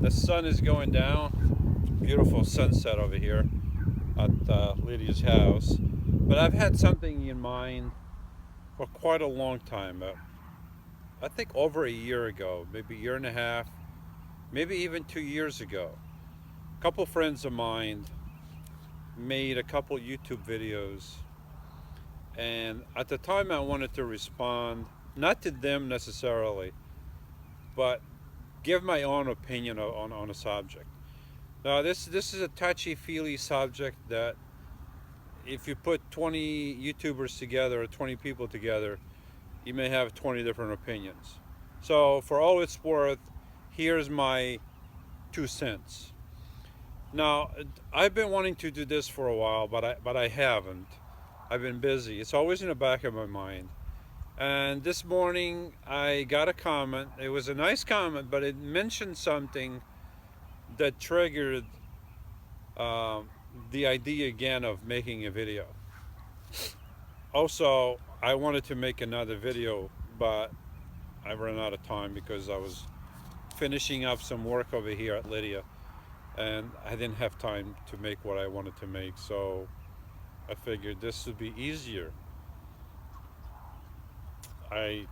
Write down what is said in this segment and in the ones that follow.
The sun is going down. Beautiful sunset over here at Lydia's house. But I've had something in mind for quite a long time. I think over a year ago, maybe a year and a half, maybe even 2 years ago. A couple friends of mine made a couple YouTube videos, and at the time I wanted to respond, not to them necessarily, but give my own opinion on a subject. Now this is a touchy-feely subject that if you put 20 YouTubers together or 20 people together, you may have 20 different opinions. So for all it's worth, here's my 2 cents. Now, I've been wanting to do this for a while, but I haven't. I've been busy. It's always in the back of my mind. And this morning I got a comment. It was a nice comment, but it mentioned something that triggered the idea again of making a video. Also, I wanted to make another video, but I ran out of time because I was finishing up some work over here at Lidia, and I didn't have time to make what I wanted to make, so I figured this would be easier. I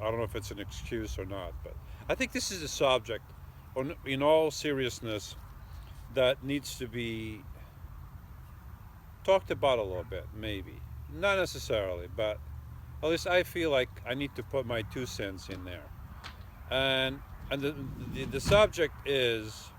don't know if it's an excuse or not, but I think this is a subject, in all seriousness, that needs to be talked about a little bit, maybe. Not necessarily, but at least I feel like I need to put my 2 cents in there. And the subject is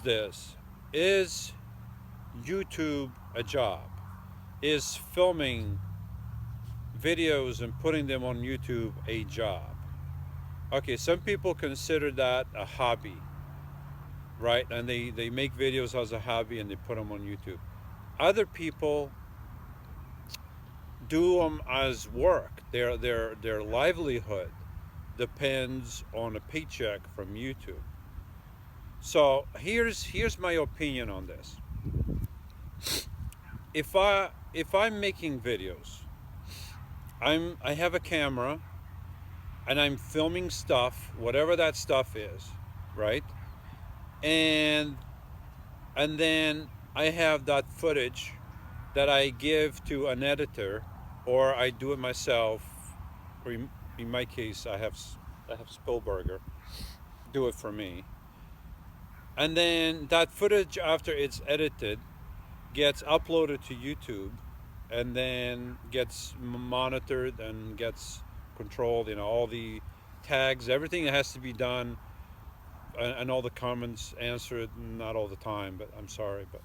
this: is YouTube a job? Is filming videos and putting them on YouTube a job? Okay, some people consider that a hobby, right? And they make videos as a hobby and they put them on YouTube. Other people do them as work. Their livelihood depends on a paycheck from YouTube. So here's my opinion on this. If I'm making videos, I have a camera and I'm filming stuff, whatever that stuff is, right? And then I have that footage that I give to an editor, or I do it myself, or in my case I have Spielberger do it for me. And then that footage, after it's edited, gets uploaded to YouTube and then gets monitored and gets controlled, all the tags, everything that has to be done, and all the comments answered. Not all the time, but I'm sorry. But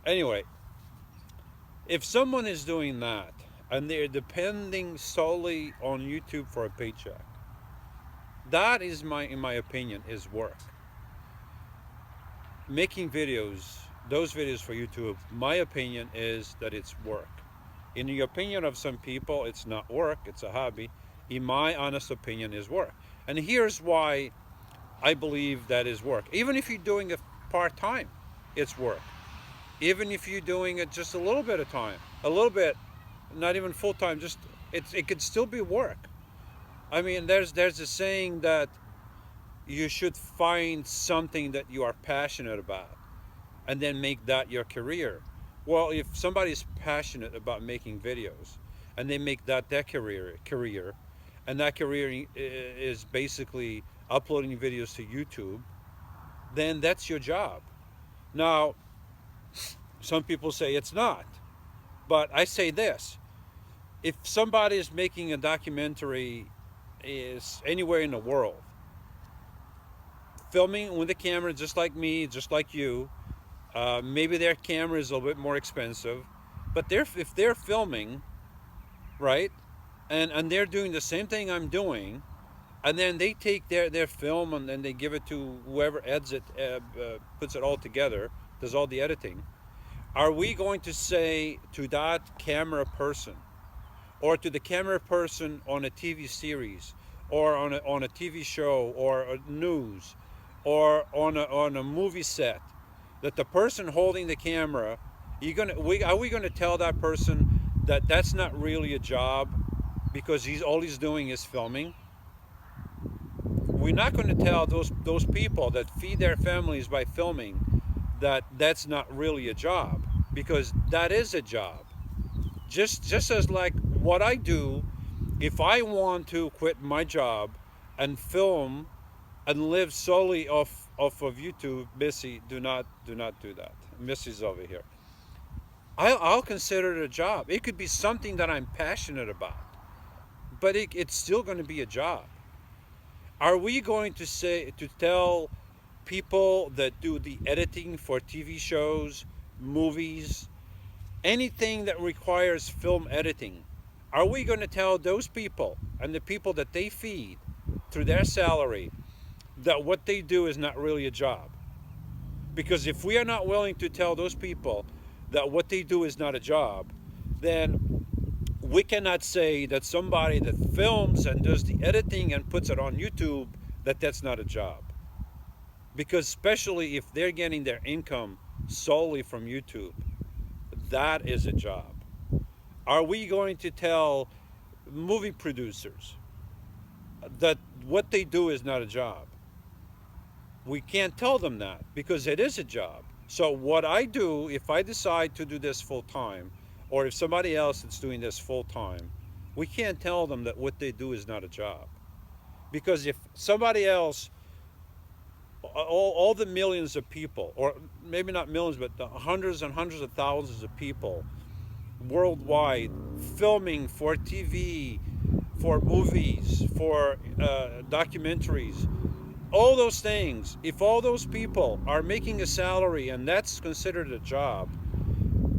anyway, if someone is doing that and they're depending solely on YouTube for a paycheck, that is, in my opinion, is work. Making videos, those videos for YouTube, my opinion is that it's work. In the opinion of some people, it's not work, it's a hobby. In my honest opinion, is work. And here's why I believe that is work. Even if you're doing it part-time, it's work. Even if you're doing it just a little bit of time, a little bit, not even full-time, just it could still be work. I mean, there's a saying that you should find something that you are passionate about and then make that your career. Well, if somebody's passionate about making videos and they make that their career, and that career is basically uploading videos to YouTube, then that's your job. Now, some people say it's not, but I say this: if somebody is making a documentary is anywhere in the world, filming with a camera, just like me, just like you, maybe their camera is a little bit more expensive, but if they're filming, right, and they're doing the same thing I'm doing, and then they take their film and then they give it to whoever edits it, puts it all together, does all the editing, are we going to say to that camera person, or to the camera person on a TV series, or on a TV show, or a news, or on a movie set, that the person holding the camera, are we going to tell that person that that's not really a job because all he's doing is filming? we're not going to tell those people that feed their families by filming that that's not really a job, because that is a job. Just as like what I do, if I want to quit my job and film and live solely off of YouTube, Missy, do not do that. Missy's over here. I'll consider it a job. It could be something that I'm passionate about, but it's still going to be a job. Are we going to tell people that do the editing for TV shows, movies, anything that requires film editing? Are we going to tell those people and the people that they feed through their salary that what they do is not really a job? Because if we are not willing to tell those people that what they do is not a job, then we cannot say that somebody that films and does the editing and puts it on YouTube, that that's not a job. Because especially if they're getting their income solely from YouTube, that is a job. Are we going to tell movie producers that what they do is not a job? We can't tell them that because it is a job. So what I do, if I decide to do this full time, or if somebody else is doing this full time, we can't tell them that what they do is not a job. Because if somebody else, all the millions of people, or maybe not millions, but the hundreds and hundreds of thousands of people worldwide filming for TV, for movies, for documentaries, all those things, if all those people are making a salary and that's considered a job,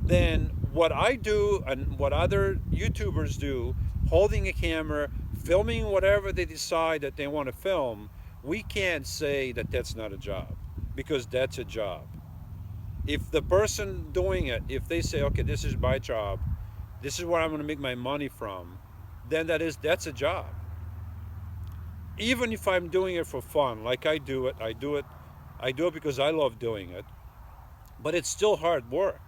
then what I do and what other YouTubers do, holding a camera, filming whatever they decide that they want to film, we can't say that that's not a job, because that's a job. If the person doing it, if they say, okay, this is my job, this is where I'm going to make my money from, then that's a job. Even if I'm doing it for fun, like I do it because I love doing it, but it's still hard work.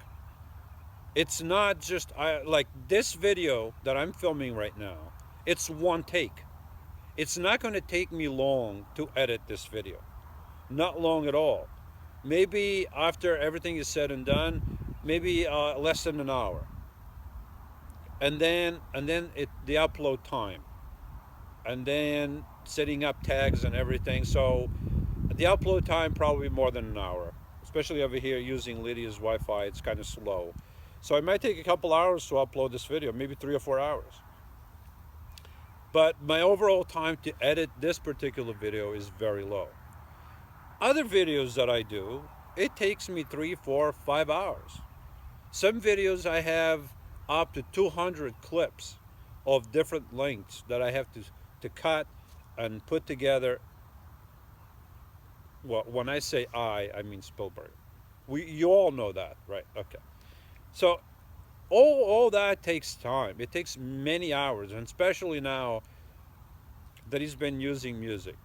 It's not just, like this video that I'm filming right now, it's one take. It's not going to take me long to edit this video. Not long at all. Maybe after everything is said and done, maybe less than an hour. And then the upload time. And then setting up tags and everything. So the upload time probably more than an hour, especially over here using Lydia's Wi-Fi. It's kind of slow, so it might take a couple hours to upload this video, maybe 3 or 4 hours. But my overall time to edit this particular video is very low. Other videos that I do, it takes me 3, 4, 5 hours. Some videos I have up to 200 clips of different lengths that I have to cut and put together. Well, when I say I mean Spielberg. You all know that, right? Okay. So all that takes time. It takes many hours, and especially now that he's been using music.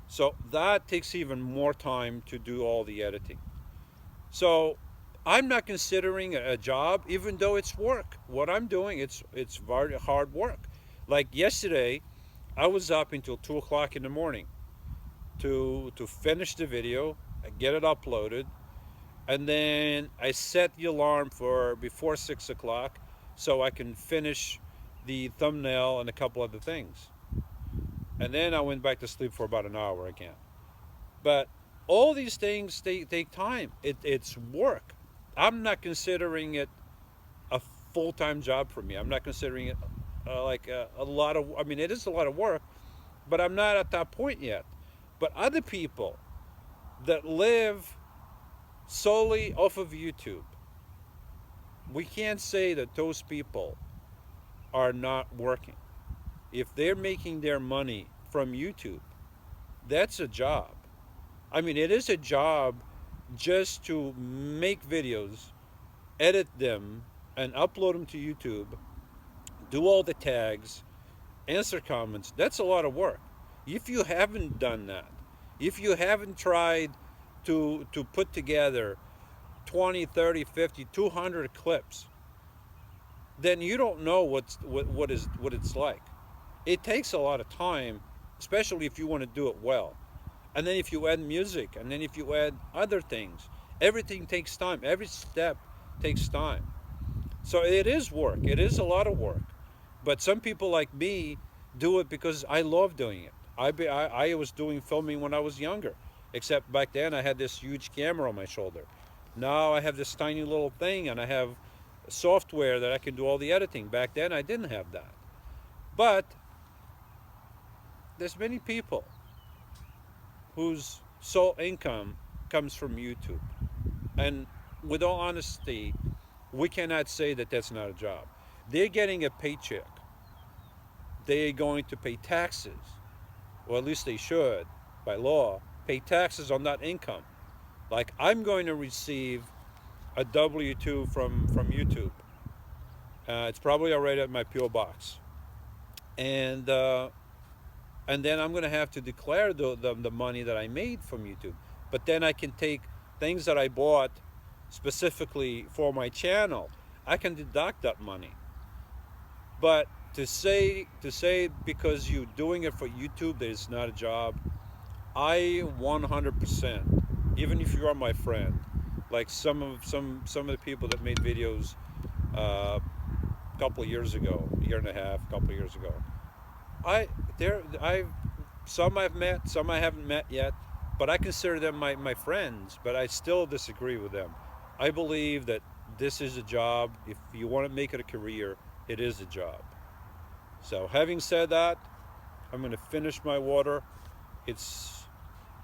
So that takes even more time to do all the editing. So I'm not considering a job, even though it's work. What I'm doing, it's very hard work. Like yesterday, I was up until 2 o'clock in the morning to finish the video, get it uploaded, and then I set the alarm for before 6 o'clock so I can finish the thumbnail and a couple other things. And then I went back to sleep for about an hour again. But all these things take time. It's work. I'm not considering it a full-time job for me. I'm not considering it a lot of, I mean, it is a lot of work, but I'm not at that point yet. But other people that live solely off of YouTube, we can't say that those people are not working. If they're making their money from YouTube, that's a job. I mean, it is a job just to make videos, edit them, and upload them to YouTube, do all the tags, answer comments. That's a lot of work. If you haven't done that, if you haven't tried to put together 20, 30, 50, 200 clips, then you don't know what it's like. It takes a lot of time especially if you want to do it well. And then if you add music, and then if you add other things, everything takes time. Every step takes time. So it is work. It is a lot of work. But some people like me do it because I love doing it. I was doing filming when I was younger, except back then I had this huge camera on my shoulder. Now I have this tiny little thing, and I have software that I can do all the editing. Back then I didn't have that. But there's many people whose sole income comes from YouTube. And with all honesty, we cannot say that that's not a job. They're getting a paycheck. They're going to pay taxes, or at least they should, by law, pay taxes on that income. Like I'm going to receive a W-2 from YouTube. It's probably already at my PO box, and then I'm going to have to declare the money that I made from YouTube. But then I can take things that I bought specifically for my channel. I can deduct that money. But to say because you're doing it for YouTube that it's not a job, I 100%, even if you are my friend, like some of the people that made videos a couple of years ago, a year and a half, a couple of years ago, some I've met, some I haven't met yet, but I consider them my friends, but I still disagree with them. I believe that this is a job. If you want to make it a career, it is a job. So having said that, I'm going to finish my water. It's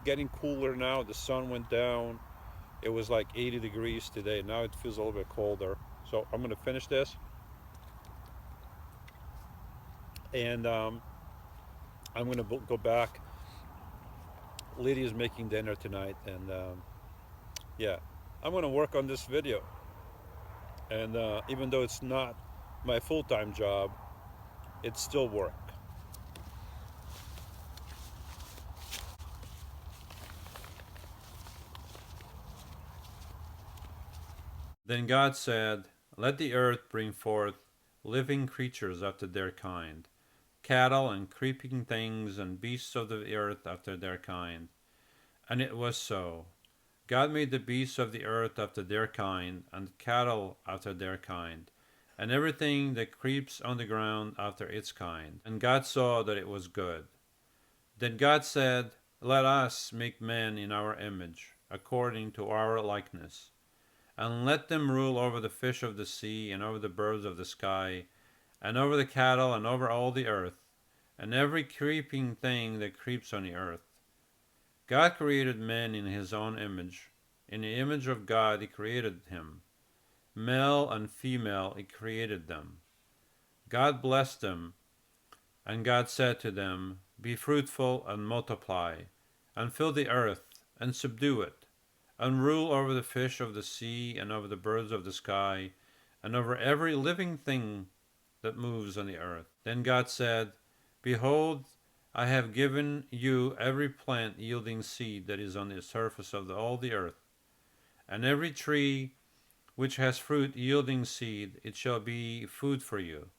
getting cooler now. The sun went down. It was like 80 degrees today. Now it feels a little bit colder. So I'm going to finish this. And I'm going to go back. Lydia's making dinner tonight. And yeah, I'm going to work on this video. And even though it's not my full-time job, it's still work. Then God said, "Let the earth bring forth living creatures after their kind, cattle and creeping things and beasts of the earth after their kind." And it was so. God made the beasts of the earth after their kind, and cattle after their kind, and everything that creeps on the ground after its kind. And God saw that it was good. Then God said, "Let us make man in our image, according to our likeness, and let them rule over the fish of the sea, and over the birds of the sky, and over the cattle, and over all the earth, and every creeping thing that creeps on the earth." God created man in his own image. In the image of God he created him. Male and female he created them. God blessed them, and God said to them, "Be fruitful and multiply, and fill the earth, and subdue it, and rule over the fish of the sea, and over the birds of the sky, and over every living thing that moves on the earth." Then God said, "Behold, I have given you every plant yielding seed that is on the surface of all the earth, and every tree which has fruit yielding seed, it shall be food for you.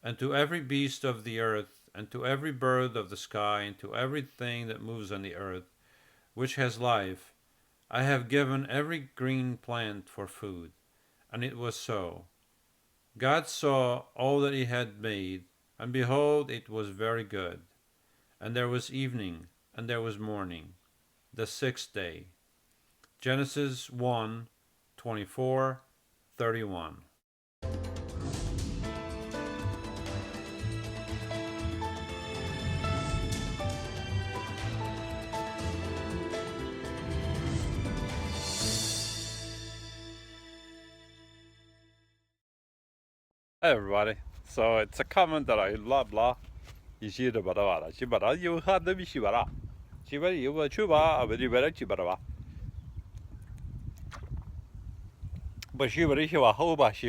And to every beast of the earth, and to every bird of the sky, and to everything that moves on the earth, which has life, I have given every green plant for food." And it was so. God saw all that he had made, and behold, it was very good. And there was evening, and there was morning, the sixth day. Genesis 1:24-31. Hey everybody, so it's a comment that I blah blah. You see the bara, she bara, you had the bishibara. She very you were chuba, very very chibara. But she very shiva, how about she